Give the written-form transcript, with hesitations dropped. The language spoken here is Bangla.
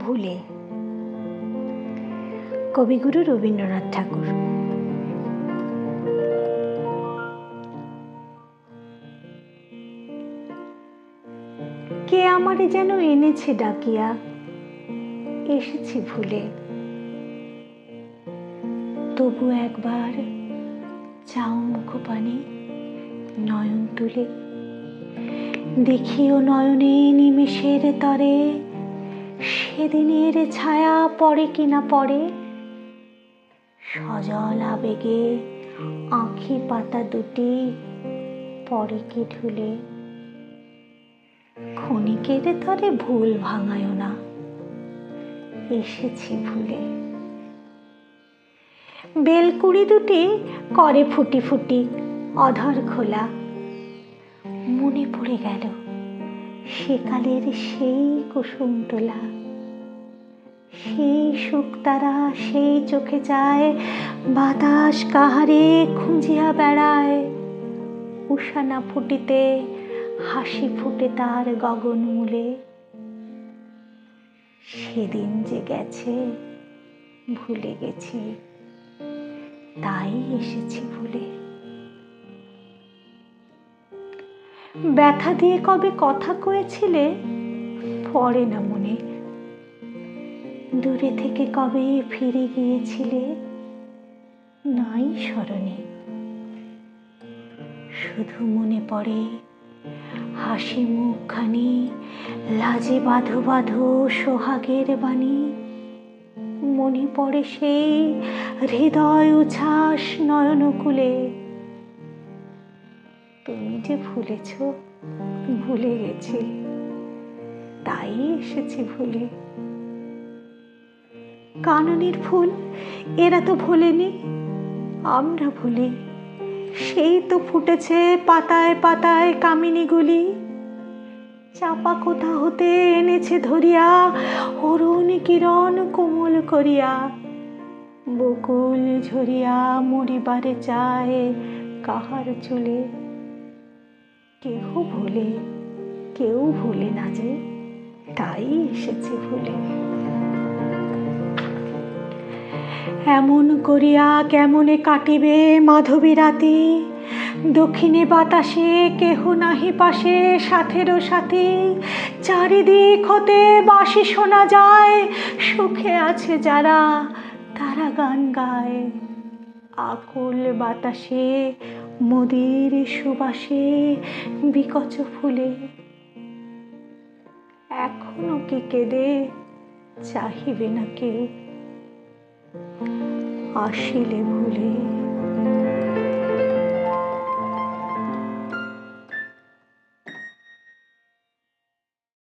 ভুলে, কবিগুরু রবীন্দ্রনাথ ঠাকুর। কে আমারে যেন এনেছে ডাকিয়া, এসেছি ভুলে। তবু একবার চাও মুখপানে নয়ন তুলে, দেখিও নয়নে নিমেষের তরে সেদিনের ছায়া পড়ে কিনা পড়ে। সজল আবেগে আঁখি পাতা দুটি পড়ে কি ঢুলে। ক্ষণিকের তরে ভুল ভাঙায় না, এসেছি ভুলে। বেলকুড়ি দুটি করে ফুটি ফুটি অধর খোলা, মনে পড়ে গেল সেকালের সেই কুসুম তোলা। সেই শুকতারা সেই চোখে চায়, বাতাস কাহারে খুঁজিয়া বেড়ায়। উষা না ফুটিতে হাসি ফুটে তার গগন মূলে। সেদিন যে গেছে ভুলে গেছি, তাই এসেছি ভুলে। ব্যথা দিয়ে কবে কথা কয়েছিলে পড়ে না মনে। দূরে থেকে কবে ফিরে গিয়েছিলে নাই স্মরণে। শুধু মনে পড়ে হাসি মুখখানি, লাজে বাঁধো বাঁধো সোহাগের বাণী। মনে পড়ে সেই হৃদয় উচ্ছ্বাস নয়নকুলে। তুমি যে ভুলেছ ভুলে গেছি, তাই এসেছি ভুলে। কাননের ফুল এরা তো ভোলেনি, আমরা ভুলি। সেই তো ফুটেছে পাতায় পাতায় কামিনীগুলি। চাপা কোথা হতে এনেছে ধরিয়া অরুণ কিরণ কোমল করিয়া। বকুল ঝরিয়া মরিবারে চায় কাহার চুলে। কেহ ভোলে কেউ ভুলে না যে, তাই এসেছি ভুলে। এমন করিয়া কেমনে কাটিবে মাধবী রাতি। দক্ষিণে বাতাসে কেহ নাহি পাশে সাথেরও সাথী। চারিদিক হতে বাঁশি শোনা যায়, সুখে আছে যারা তারা গান গায়। আকুল বাতাসে মদির সুবাসে বিকচ ফুলে। এখনো কি কেঁদে চাহিবে না কেউ, আসিলে ভুলে।